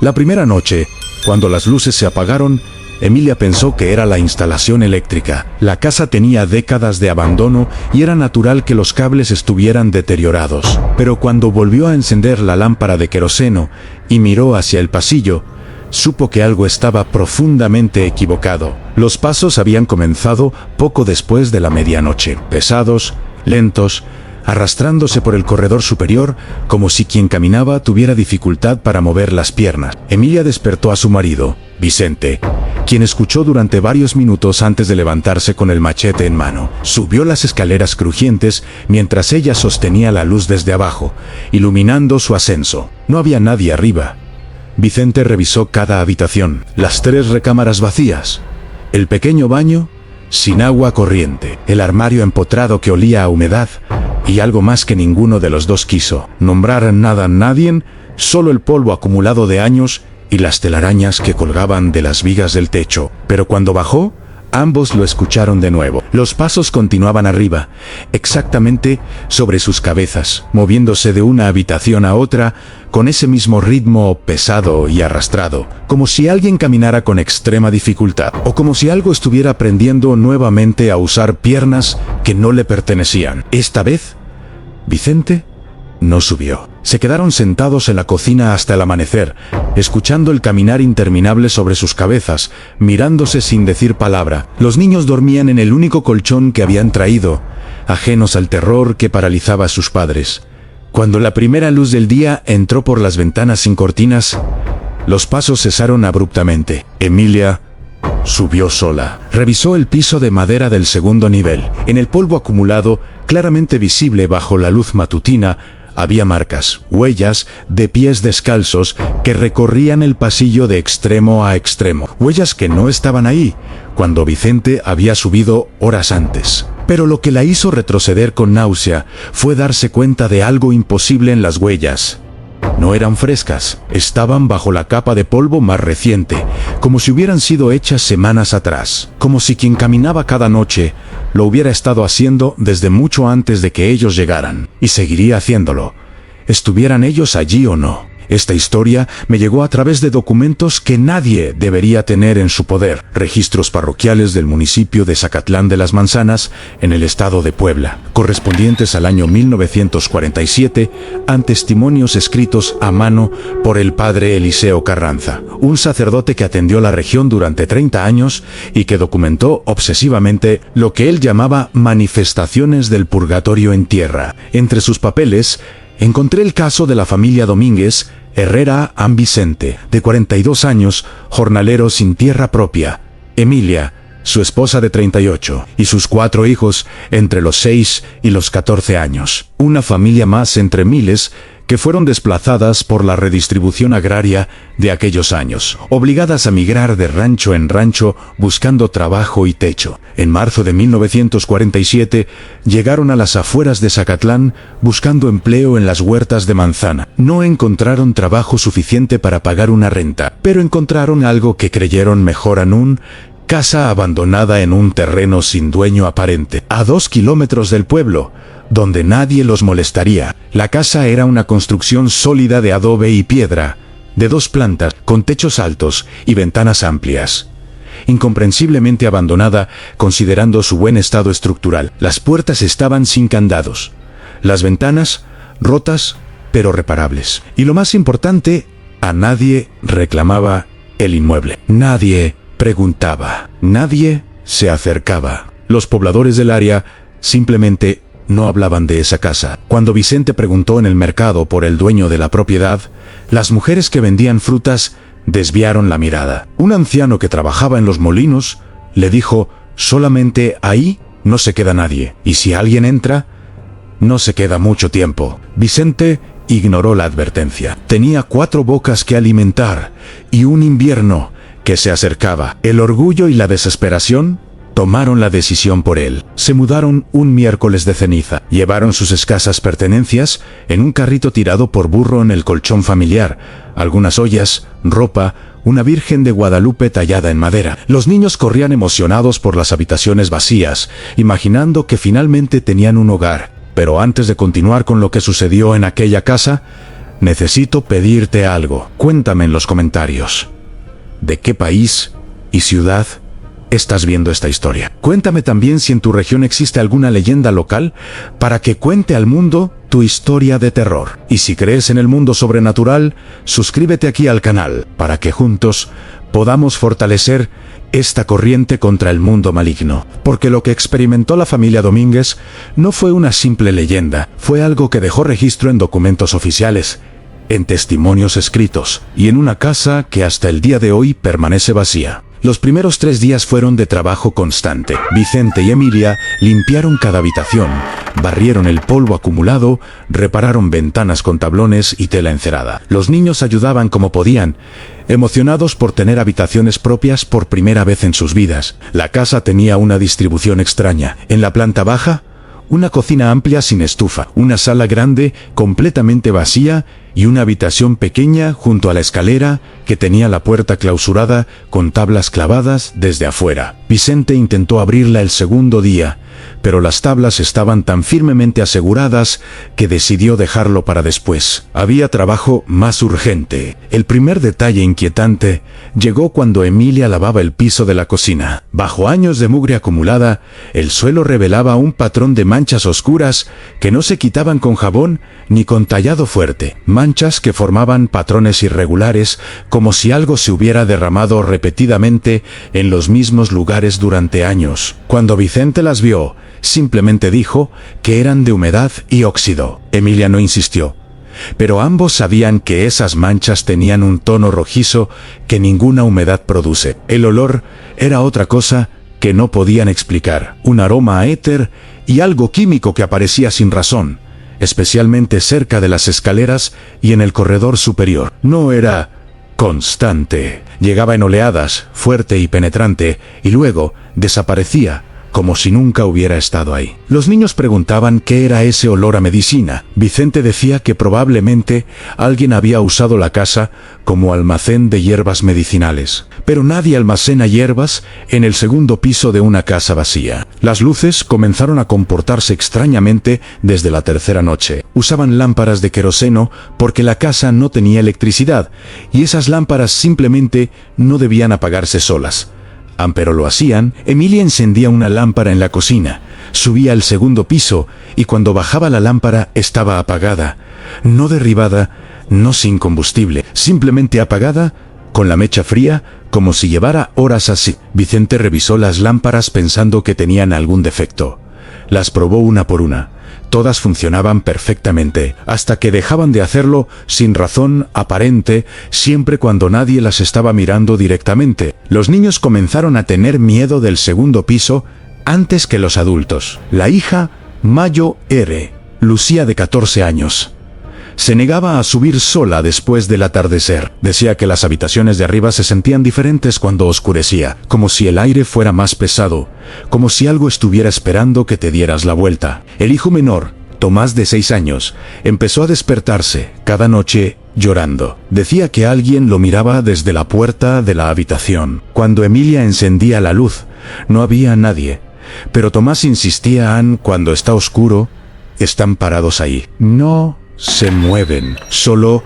La primera noche, cuando las luces se apagaron, Emilia pensó que era la instalación eléctrica. La casa tenía décadas de abandono y era natural que los cables estuvieran deteriorados. Pero cuando volvió a encender la lámpara de queroseno y miró hacia el pasillo, supo que algo estaba profundamente equivocado. Los pasos habían comenzado poco después de la medianoche, pesados, lentos, arrastrándose por el corredor superior como si quien caminaba tuviera dificultad para mover las piernas. Emilia despertó a su marido, Vicente, quien escuchó durante varios minutos antes de levantarse con el machete en mano. Subió las escaleras crujientes mientras ella sostenía la luz desde abajo, iluminando su ascenso. No había nadie arriba. Vicente revisó cada habitación, las 3 recámaras vacías, el pequeño baño sin agua corriente, el armario empotrado que olía a humedad y algo más que ninguno de los dos quiso nombrar nada a nadie, solo el polvo acumulado de años y las telarañas que colgaban de las vigas del techo. Pero cuando bajó, ambos lo escucharon de nuevo. Los pasos continuaban arriba, exactamente sobre sus cabezas, moviéndose de una habitación a otra con ese mismo ritmo pesado y arrastrado, como si alguien caminara con extrema dificultad, o como si algo estuviera aprendiendo nuevamente a usar piernas que no le pertenecían. Esta vez, Vicente no subió. Se quedaron sentados en la cocina hasta el amanecer, escuchando el caminar interminable sobre sus cabezas, mirándose sin decir palabra. Los niños dormían en el único colchón que habían traído, ajenos al terror que paralizaba a sus padres. Cuando la primera luz del día entró por las ventanas sin cortinas, los pasos cesaron abruptamente. Emilia subió sola. Revisó el piso de madera del segundo nivel. En el polvo acumulado, claramente visible bajo la luz matutina, había marcas, huellas de pies descalzos que recorrían el pasillo de extremo a extremo. Huellas que no estaban ahí cuando Vicente había subido horas antes. Pero lo que la hizo retroceder con náusea fue darse cuenta de algo imposible en las huellas. No eran frescas, estaban bajo la capa de polvo más reciente, como si hubieran sido hechas semanas atrás, como si quien caminaba cada noche lo hubiera estado haciendo desde mucho antes de que ellos llegaran, y seguiría haciéndolo, estuvieran ellos allí o no. Esta historia me llegó a través de documentos que nadie debería tener en su poder, registros parroquiales del municipio de Zacatlán de las Manzanas, en el estado de Puebla, correspondientes al año 1947, a testimonios escritos a mano por el padre Eliseo Carranza, un sacerdote que atendió la región durante 30 años y que documentó obsesivamente lo que él llamaba manifestaciones del purgatorio en tierra. Entre sus papeles, encontré el caso de la familia Domínguez Herrera Am Vicente, de 42 años, jornalero sin tierra propia, Emilia, su esposa de 38, y sus 4 hijos entre los 6 y los 14 años. Una familia más entre miles que fueron desplazadas por la redistribución agraria de aquellos años, obligadas a migrar de rancho en rancho buscando trabajo y techo. En marzo de 1947 llegaron a las afueras de Zacatlán buscando empleo en las huertas de manzana. No encontraron trabajo suficiente para pagar una renta, pero encontraron algo que creyeron mejor aún: casa abandonada en un terreno sin dueño aparente, a 2 kilómetros del pueblo, donde nadie los molestaría. La casa era una construcción sólida de adobe y piedra, de 2 plantas, con techos altos y ventanas amplias. Incomprensiblemente abandonada, considerando su buen estado estructural. Las puertas estaban sin candados, las ventanas rotas pero reparables. Y lo más importante, a nadie reclamaba el inmueble. Nadie preguntaba, nadie se acercaba. Los pobladores del área simplemente no hablaban de esa casa. Cuando Vicente preguntó en el mercado por el dueño de la propiedad, las mujeres que vendían frutas desviaron la mirada. Un anciano que trabajaba en los molinos le dijo: solamente ahí no se queda nadie, y si alguien entra, no se queda mucho tiempo. Vicente ignoró la advertencia. Tenía 4 bocas que alimentar y un invierno que se acercaba. El orgullo y la desesperación tomaron la decisión por él. Se mudaron un miércoles de ceniza. Llevaron sus escasas pertenencias en un carrito tirado por burro en el colchón familiar, algunas ollas, ropa, una Virgen de Guadalupe tallada en madera. Los niños corrían emocionados por las habitaciones vacías, imaginando que finalmente tenían un hogar. Pero antes de continuar con lo que sucedió en aquella casa, necesito pedirte algo. Cuéntame en los comentarios. ¿De qué país y ciudad estás viendo esta historia? Cuéntame también si en tu región existe alguna leyenda local para que cuente al mundo tu historia de terror. Y si crees en el mundo sobrenatural, suscríbete aquí al canal para que juntos podamos fortalecer esta corriente contra el mundo maligno. Porque lo que experimentó la familia Domínguez no fue una simple leyenda, fue algo que dejó registro en documentos oficiales, en testimonios escritos y en una casa que hasta el día de hoy permanece vacía. Los primeros 3 días fueron de trabajo constante. Vicente y Emilia limpiaron cada habitación, barrieron el polvo acumulado, repararon ventanas con tablones y tela encerada. Los niños ayudaban como podían, emocionados por tener habitaciones propias por primera vez en sus vidas. La casa tenía una distribución extraña. En la planta baja, una cocina amplia sin estufa, una sala grande completamente vacía y una habitación pequeña junto a la escalera que tenía la puerta clausurada con tablas clavadas desde afuera. Vicente intentó abrirla el segundo día, pero las tablas estaban tan firmemente aseguradas que decidió dejarlo para después. Había trabajo más urgente. El primer detalle inquietante llegó cuando Emilia lavaba el piso de la cocina. Bajo años de mugre acumulada, el suelo revelaba un patrón de manchas oscuras que no se quitaban con jabón ni con tallado fuerte. Manchas que formaban patrones irregulares, como si algo se hubiera derramado repetidamente en los mismos lugares durante años. Cuando Vicente las vio, simplemente dijo que eran de humedad y óxido. Emilia no insistió, pero ambos sabían que esas manchas tenían un tono rojizo que ninguna humedad produce. El olor era otra cosa que no podían explicar, un aroma a éter y algo químico que aparecía sin razón, especialmente cerca de las escaleras y en el corredor superior. No era constante, llegaba en oleadas, fuerte y penetrante, y luego desaparecía, como si nunca hubiera estado ahí. Los niños preguntaban qué era ese olor a medicina. Vicente decía que probablemente alguien había usado la casa como almacén de hierbas medicinales. Pero nadie almacena hierbas en el segundo piso de una casa vacía. Las luces comenzaron a comportarse extrañamente desde la tercera noche. Usaban lámparas de queroseno porque la casa no tenía electricidad, y esas lámparas simplemente no debían apagarse solas. Pero lo hacían. Emilia encendía una lámpara en la cocina, subía al segundo piso y cuando bajaba la lámpara estaba apagada, no derribada, no sin combustible, simplemente apagada, con la mecha fría, como si llevara horas así. Vicente revisó las lámparas pensando que tenían algún defecto. Las probó una por una. Todas funcionaban perfectamente, hasta que dejaban de hacerlo sin razón aparente, siempre cuando nadie las estaba mirando directamente. Los niños comenzaron a tener miedo del segundo piso antes que los adultos. La hija, Mayo R., Lucía de 14 años, se negaba a subir sola después del atardecer. Decía que las habitaciones de arriba se sentían diferentes cuando oscurecía, como si el aire fuera más pesado, como si algo estuviera esperando que te dieras la vuelta. El hijo menor, Tomás de 6 años, empezó a despertarse cada noche llorando. Decía que alguien lo miraba desde la puerta de la habitación. Cuando Emilia encendía la luz, no había nadie, pero Tomás insistía cuando está oscuro, están parados ahí. No se mueven, solo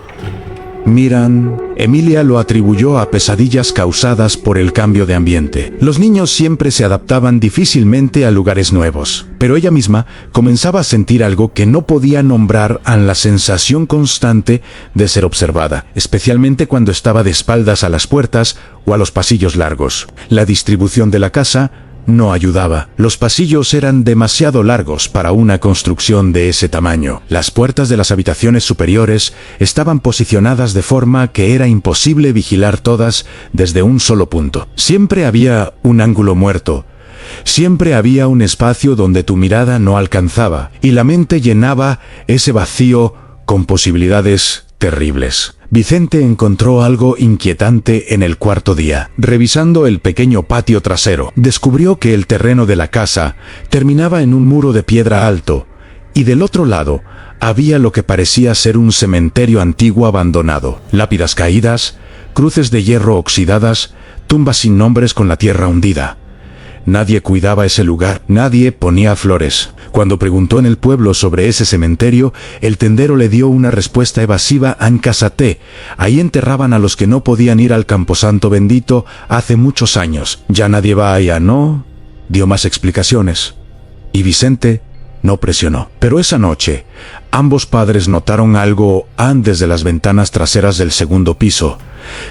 miran. Emilia lo atribuyó a pesadillas causadas por el cambio de ambiente. Los niños siempre se adaptaban difícilmente a lugares nuevos, pero ella misma comenzaba a sentir algo que no podía nombrar, la sensación constante de ser observada, especialmente cuando estaba de espaldas a las puertas o a los pasillos largos. La distribución de la casa no ayudaba. Los pasillos eran demasiado largos para una construcción de ese tamaño. Las puertas de las habitaciones superiores estaban posicionadas de forma que era imposible vigilar todas desde un solo punto. Siempre había un ángulo muerto. Siempre había un espacio donde tu mirada no alcanzaba, y la mente llenaba ese vacío con posibilidades terribles. Vicente encontró algo inquietante en el cuarto día. Revisando el pequeño patio trasero, descubrió que el terreno de la casa terminaba en un muro de piedra alto, y del otro lado había lo que parecía ser un cementerio antiguo abandonado. Lápidas caídas, cruces de hierro oxidadas, tumbas sin nombres con la tierra hundida. Nadie cuidaba ese lugar, nadie ponía flores. Cuando preguntó en el pueblo sobre ese cementerio, el tendero le dio una respuesta evasiva en Casate. Ahí enterraban a los que no podían ir al camposanto bendito hace muchos años. Ya nadie va allá, ¿no? Dio más explicaciones. Y Vicente no presionó. Pero esa noche, ambos padres notaron algo desde las ventanas traseras del segundo piso.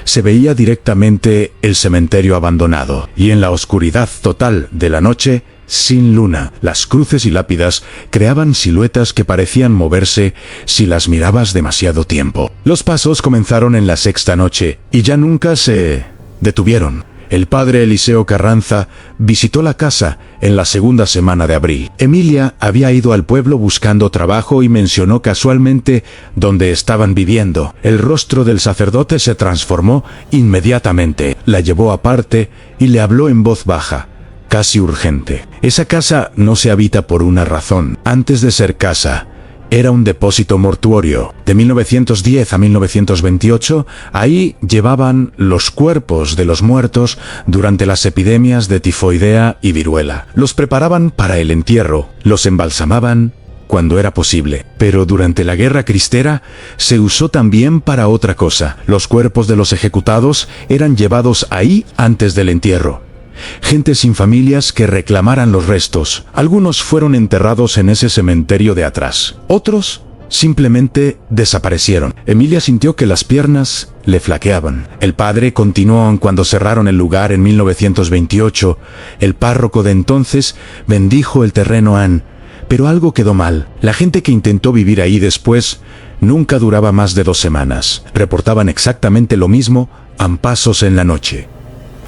Se veía directamente el cementerio abandonado, y en la oscuridad total de la noche, sin luna, las cruces y lápidas creaban siluetas que parecían moverse si las mirabas demasiado tiempo. Los pasos comenzaron en la sexta noche, y ya nunca se detuvieron. El padre Eliseo Carranza visitó la casa en la segunda semana de abril. Emilia había ido al pueblo buscando trabajo y mencionó casualmente dónde estaban viviendo. El rostro del sacerdote se transformó inmediatamente. La llevó aparte y le habló en voz baja, casi urgente. Esa casa no se habita por una razón. Antes de ser casa, era un depósito mortuorio. De 1910 a 1928, ahí llevaban los cuerpos de los muertos durante las epidemias de tifoidea y viruela. Los preparaban para el entierro, los embalsamaban cuando era posible. Pero durante la Guerra Cristera se usó también para otra cosa. Los cuerpos de los ejecutados eran llevados ahí antes del entierro. Gente sin familias que reclamaran los restos. Algunos fueron enterrados en ese cementerio de atrás. Otros simplemente desaparecieron. Emilia sintió que las piernas le flaqueaban. El padre continuó cuando cerraron el lugar en 1928. El párroco de entonces bendijo el terreno pero algo quedó mal. La gente que intentó vivir ahí después nunca duraba más de 2 semanas. Reportaban exactamente lo mismo, pasos en la noche.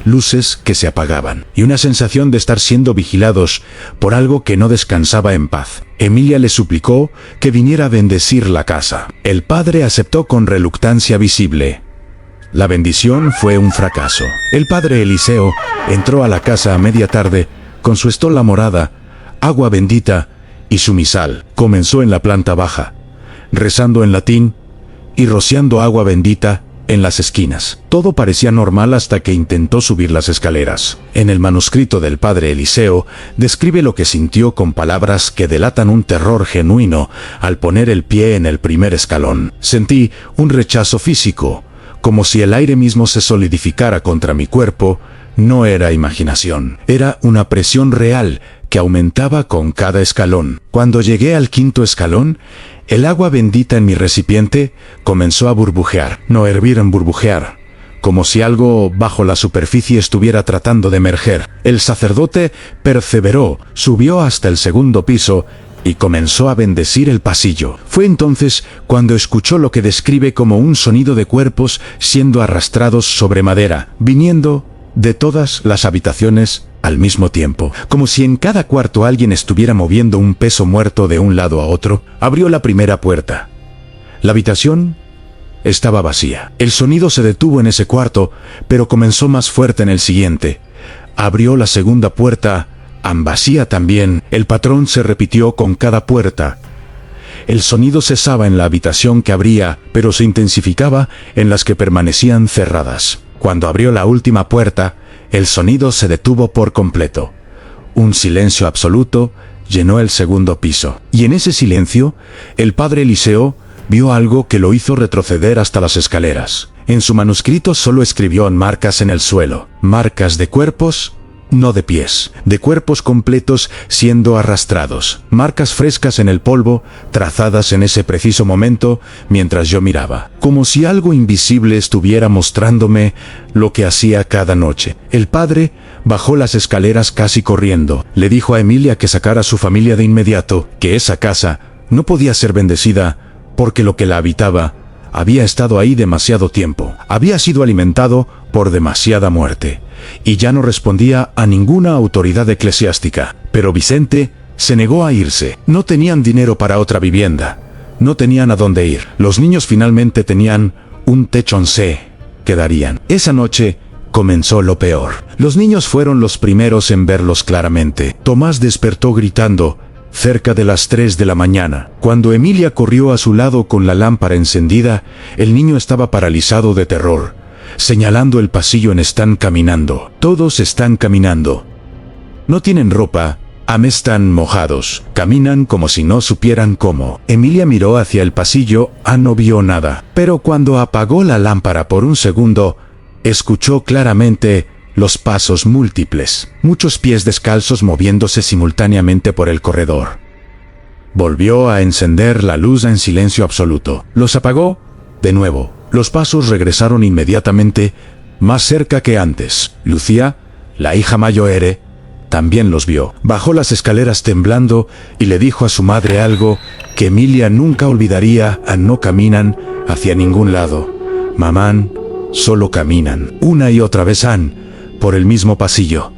Luces que se apagaban, y una sensación de estar siendo vigilados por algo que no descansaba en paz. Emilia le suplicó que viniera a bendecir la casa. El padre aceptó con reluctancia visible. La bendición fue un fracaso. El padre Eliseo entró a la casa a media tarde con su estola morada, agua bendita y su misal. Comenzó en la planta baja, rezando en latín y rociando agua bendita en las esquinas. Todo parecía normal hasta que intentó subir las escaleras. En el manuscrito del padre Eliseo, describe lo que sintió con palabras que delatan un terror genuino al poner el pie en el primer escalón. Sentí un rechazo físico, como si el aire mismo se solidificara contra mi cuerpo. No era imaginación, era una presión real que aumentaba con cada escalón. Cuando llegué al 5.º escalón, el agua bendita en mi recipiente comenzó a burbujear, no hervir, en burbujear, como si algo bajo la superficie estuviera tratando de emerger. El sacerdote perseveró, subió hasta el 2.º piso y comenzó a bendecir el pasillo. Fue entonces cuando escuchó lo que describe como un sonido de cuerpos siendo arrastrados sobre madera, viniendo de todas las habitaciones al mismo tiempo, como si en cada cuarto alguien estuviera moviendo un peso muerto de un lado a otro. Abrió la primera puerta. La habitación estaba vacía. El sonido se detuvo en ese cuarto, pero comenzó más fuerte en el siguiente. Abrió la segunda puerta, vacía también. El patrón se repitió con cada puerta. El sonido cesaba en la habitación que abría, pero se intensificaba en las que permanecían cerradas. Cuando abrió la última puerta, el sonido se detuvo por completo. Un silencio absoluto llenó el 2.º piso. Y en ese silencio, el padre Eliseo vio algo que lo hizo retroceder hasta las escaleras. En su manuscrito solo escribió en marcas en el suelo. Marcas de cuerpos, no de pies, de cuerpos completos siendo arrastrados. Marcas frescas en el polvo, trazadas en ese preciso momento mientras yo miraba. Como si algo invisible estuviera mostrándome lo que hacía cada noche. El padre bajó las escaleras casi corriendo. Le dijo a Emilia que sacara a su familia de inmediato, que esa casa no podía ser bendecida porque lo que la habitaba había estado ahí demasiado tiempo. Había sido alimentado por demasiada muerte. Y ya no respondía a ninguna autoridad eclesiástica. Pero Vicente se negó a irse. No tenían dinero para otra vivienda. No tenían a dónde ir. Los niños finalmente tenían un techo en se quedarían. Esa noche comenzó lo peor. Los niños fueron los primeros en verlos claramente. Tomás despertó gritando cerca de las 3 de la mañana. Cuando Emilia corrió a su lado con la lámpara encendida, el niño estaba paralizado de terror, señalando el pasillo. Están caminando. Todos están caminando. No tienen ropa. Están mojados. Caminan como si no supieran cómo. Emilia miró hacia el pasillo. No vio nada. Pero cuando apagó la lámpara por un segundo, escuchó claramente los pasos múltiples. Muchos pies descalzos moviéndose simultáneamente por el corredor. Volvió a encender la luz en silencio absoluto. Los apagó de nuevo. Los pasos regresaron inmediatamente, más cerca que antes. Lucía, la hija mayor, también los vio. Bajó las escaleras temblando y le dijo a su madre algo que Emilia nunca olvidaría. No caminan hacia ningún lado. Mamán, solo caminan. Una y otra vez por el mismo pasillo.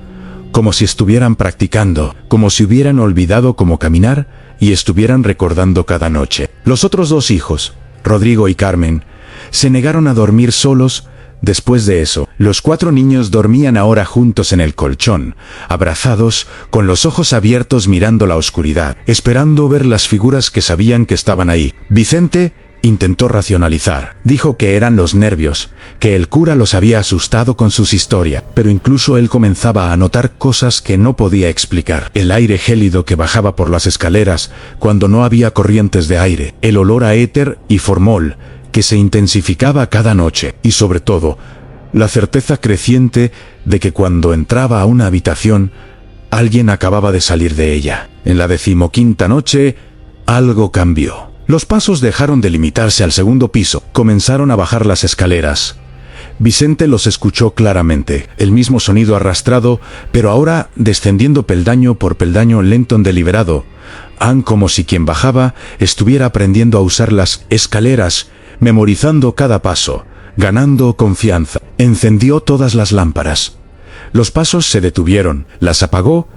Como si estuvieran practicando, como si hubieran olvidado cómo caminar y estuvieran recordando cada noche. Los otros dos hijos, Rodrigo y Carmen, se negaron a dormir solos. Después de eso, los 4 niños dormían ahora juntos en el colchón, abrazados, con los ojos abiertos mirando la oscuridad, esperando ver las figuras que sabían que estaban ahí. Vicente intentó racionalizar. Dijo que eran los nervios, que el cura los había asustado con sus historias, pero incluso él comenzaba a notar cosas que no podía explicar. El aire gélido que bajaba por las escaleras cuando no había corrientes de aire, el olor a éter y formol que se intensificaba cada noche, y sobre todo, la certeza creciente de que cuando entraba a una habitación, alguien acababa de salir de ella. En la 15ª noche, algo cambió. Los pasos dejaron de limitarse al segundo piso, comenzaron a bajar las escaleras. Vicente los escuchó claramente, el mismo sonido arrastrado, pero ahora descendiendo peldaño por peldaño lento y deliberado. Como si quien bajaba estuviera aprendiendo a usar las escaleras, memorizando cada paso, ganando confianza. Encendió todas las lámparas. Los pasos se detuvieron, las apagó,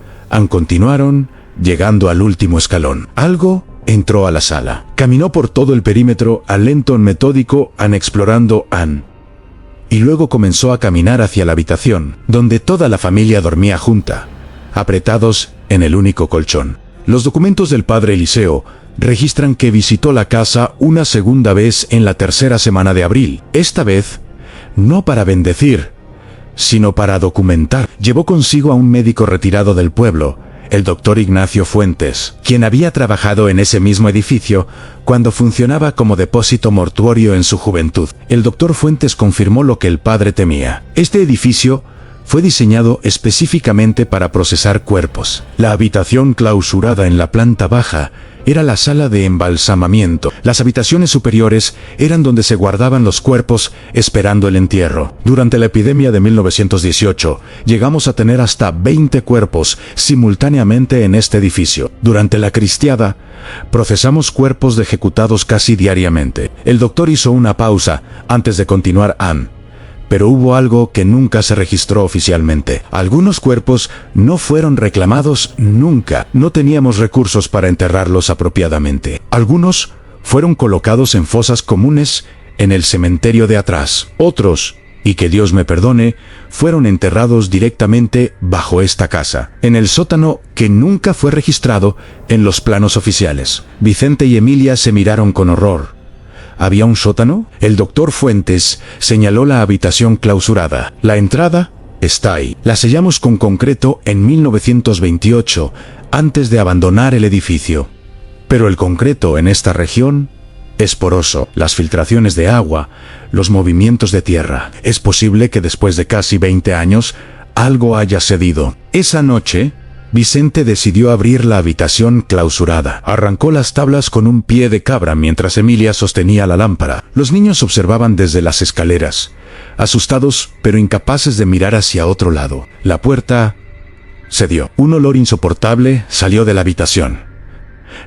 continuaron, llegando al último escalón. Algo entró a la sala. Caminó por todo el perímetro, lento y metódico, explorando y luego comenzó a caminar hacia la habitación, donde toda la familia dormía junta, apretados en el único colchón. Los documentos del padre Eliseo registran que visitó la casa una segunda vez en la 3ª semana de abril. Esta vez, no para bendecir, sino para documentar. Llevó consigo a un médico retirado del pueblo, el doctor Ignacio Fuentes, quien había trabajado en ese mismo edificio cuando funcionaba como depósito mortuorio en su juventud. El doctor Fuentes confirmó lo que el padre temía. Este edificio fue diseñado específicamente para procesar cuerpos. La habitación clausurada en la planta baja era la sala de embalsamamiento. Las habitaciones superiores eran donde se guardaban los cuerpos esperando el entierro. Durante la epidemia de 1918, llegamos a tener hasta 20 cuerpos simultáneamente en este edificio. Durante la cristiada, procesamos cuerpos de ejecutados casi diariamente. El doctor hizo una pausa antes de continuar. Pero hubo algo que nunca se registró oficialmente. Algunos cuerpos no fueron reclamados nunca. No teníamos recursos para enterrarlos apropiadamente. Algunos fueron colocados en fosas comunes en el cementerio de atrás. Otros, y que Dios me perdone, fueron enterrados directamente bajo esta casa, en el sótano que nunca fue registrado en los planos oficiales. Vicente y Emilia se miraron con horror. ¿Había un sótano? El doctor Fuentes señaló la habitación clausurada. La entrada está ahí. La sellamos con concreto en 1928, antes de abandonar el edificio. Pero el concreto en esta región es poroso. Las filtraciones de agua, los movimientos de tierra. Es posible que después de casi 20 años, algo haya cedido. Esa noche, Vicente decidió abrir la habitación clausurada. Arrancó las tablas con un pie de cabra mientras Emilia sostenía la lámpara. Los niños observaban desde las escaleras, asustados pero incapaces de mirar hacia otro lado. La puerta cedió. Un olor insoportable salió de la habitación.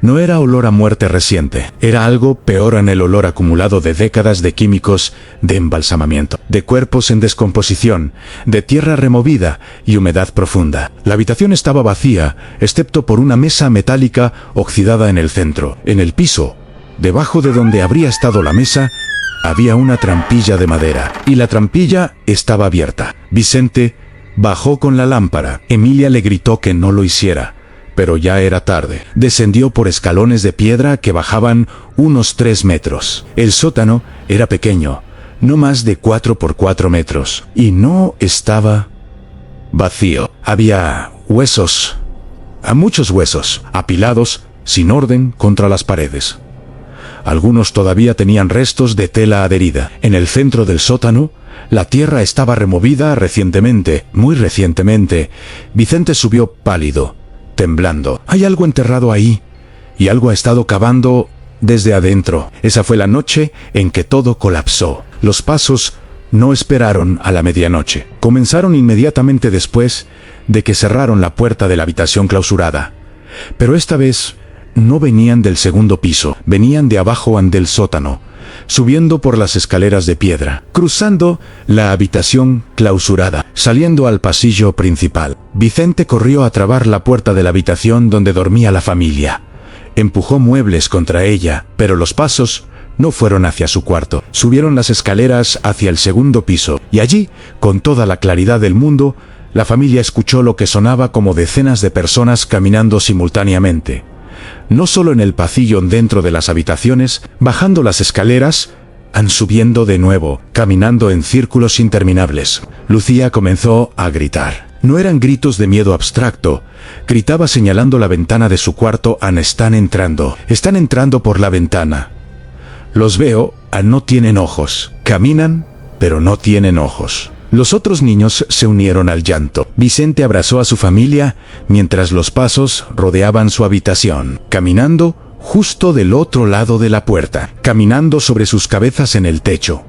No era olor a muerte reciente, era algo peor en el olor acumulado de décadas de químicos de embalsamamiento, de cuerpos en descomposición, de tierra removida y humedad profunda. La habitación estaba vacía, excepto por una mesa metálica oxidada en el centro. En el piso, debajo de donde habría estado la mesa, había una trampilla de madera, y la trampilla estaba abierta. Vicente bajó con la lámpara. Emilia le gritó que no lo hiciera, pero ya era tarde. Descendió por escalones de piedra que bajaban unos 3 metros. El sótano era pequeño, no más de 4 por 4 metros, y no estaba vacío. Había huesos, a muchos huesos, apilados, sin orden, contra las paredes. Algunos todavía tenían restos de tela adherida. En el centro del sótano, la tierra estaba removida recientemente, muy recientemente. Vicente subió pálido, temblando. Hay algo enterrado ahí, y algo ha estado cavando desde adentro. Esa fue la noche en que todo colapsó. Los pasos no esperaron a la medianoche. Comenzaron inmediatamente después de que cerraron la puerta de la habitación clausurada. Pero esta vez no venían del segundo piso, venían de abajo del sótano, subiendo por las escaleras de piedra, cruzando la habitación clausurada, saliendo al pasillo principal. Vicente corrió a trabar la puerta de la habitación donde dormía la familia. Empujó muebles contra ella, pero los pasos no fueron hacia su cuarto. Subieron las escaleras hacia el segundo piso, y allí, con toda la claridad del mundo, la familia escuchó lo que sonaba como decenas de personas caminando simultáneamente. No solo en el pasillo dentro de las habitaciones, bajando las escaleras, subiendo de nuevo, caminando en círculos interminables. Lucía comenzó a gritar. No eran gritos de miedo abstracto. Gritaba señalando la ventana de su cuarto. Están entrando por la ventana. Los veo. No tienen ojos. Caminan, pero no tienen ojos. Los otros niños se unieron al llanto. Vicente abrazó a su familia mientras los pasos rodeaban su habitación, caminando justo del otro lado de la puerta, caminando sobre sus cabezas en el techo,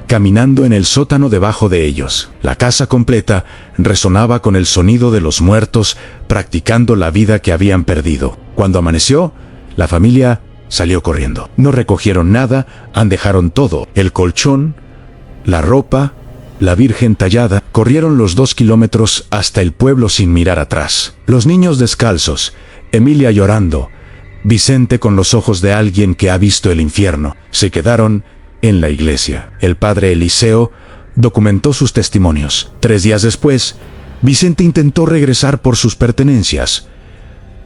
caminando en el sótano debajo de ellos. La casa completa resonaba con el sonido de los muertos practicando la vida que habían perdido. Cuando amaneció, la familia salió corriendo. No recogieron nada, dejaron todo: el colchón, la ropa, la Virgen tallada. Corrieron los 2 kilómetros hasta el pueblo sin mirar atrás. Los niños descalzos, Emilia llorando, Vicente con los ojos de alguien que ha visto el infierno. Se quedaron en la iglesia. El padre Eliseo documentó sus testimonios. 3 días después, Vicente intentó regresar por sus pertenencias.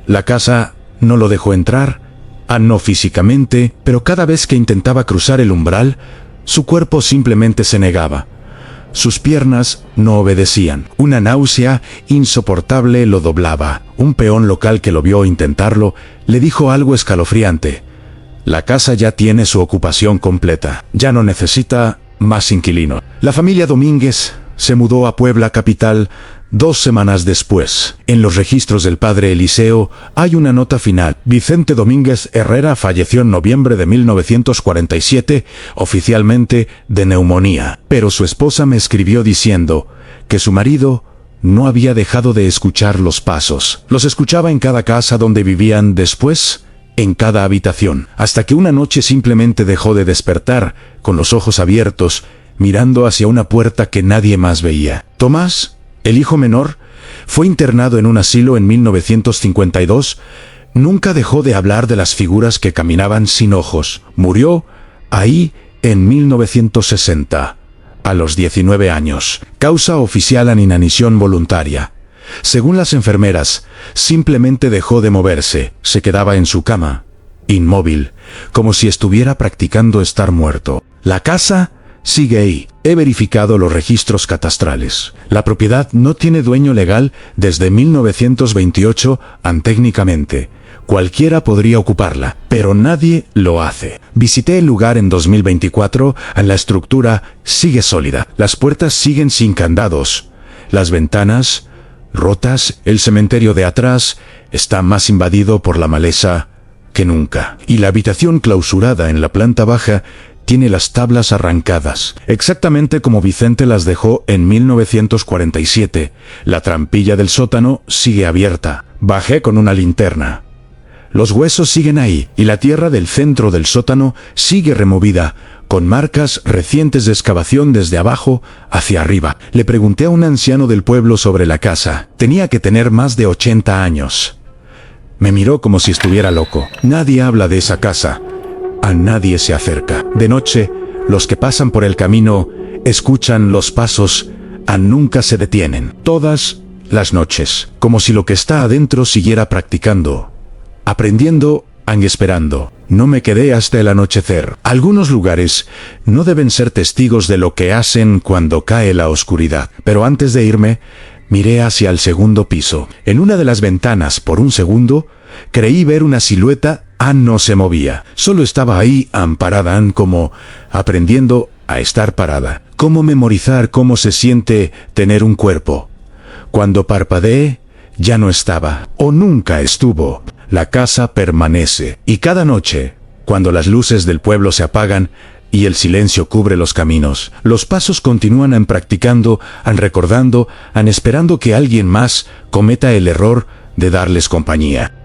La casa no lo dejó entrar, no físicamente, pero cada vez que intentaba cruzar el umbral, su cuerpo simplemente se negaba. Sus piernas no obedecían. Una náusea insoportable lo doblaba. Un peón local que lo vio intentarlo le dijo algo escalofriante: la casa ya tiene su ocupación completa. Ya no necesita más inquilinos. La familia Domínguez se mudó a Puebla capital 2 semanas después. En los registros del padre Eliseo hay una nota final. Vicente Domínguez Herrera falleció en noviembre de 1947, oficialmente de neumonía. Pero su esposa me escribió diciendo que su marido no había dejado de escuchar los pasos. Los escuchaba en cada casa donde vivían, después en cada habitación, hasta que una noche simplemente dejó de despertar, con los ojos abiertos, mirando hacia una puerta que nadie más veía. Tomás, el hijo menor, fue internado en un asilo en 1952. Nunca dejó de hablar de las figuras que caminaban sin ojos. Murió ahí en 1960, a los 19 años. Causa oficial: inanición voluntaria. Según las enfermeras, simplemente dejó de moverse. Se quedaba en su cama, inmóvil, como si estuviera practicando estar muerto. La casa sigue ahí. He verificado los registros catastrales. La propiedad no tiene dueño legal desde 1928. Técnicamente, cualquiera podría ocuparla, pero nadie lo hace. Visité el lugar en 2024. La estructura sigue sólida. Las puertas siguen sin candados. Las ventanas rotas. El cementerio de atrás está más invadido por la maleza que nunca. Y la habitación clausurada en la planta baja tiene las tablas arrancadas, exactamente como Vicente las dejó en 1947. La trampilla del sótano sigue abierta. Bajé con una linterna. Los huesos siguen ahí, y la tierra del centro del sótano sigue removida, con marcas recientes de excavación desde abajo hacia arriba. Le pregunté a un anciano del pueblo sobre la casa. Tenía que tener más de 80 años. Me miró como si estuviera loco. Nadie habla de esa casa. A nadie se acerca. De noche, los que pasan por el camino escuchan los pasos. Nunca se detienen. Todas las noches. Como si lo que está adentro siguiera practicando, aprendiendo, esperando. No me quedé hasta el anochecer. Algunos lugares no deben ser testigos de lo que hacen cuando cae la oscuridad. Pero antes de irme, Miré hacia el segundo piso. En una de las ventanas, por un segundo, creí ver una silueta. Ann no se movía. Solo estaba ahí, amparada, Ann, como aprendiendo a estar parada. Cómo memorizar cómo se siente tener un cuerpo. Cuando parpadeé, ya no estaba, o nunca estuvo. La casa permanece. Y cada noche, cuando las luces del pueblo se apagan y el silencio cubre los caminos, los pasos continúan practicando, recordando, esperando que alguien más cometa el error de darles compañía.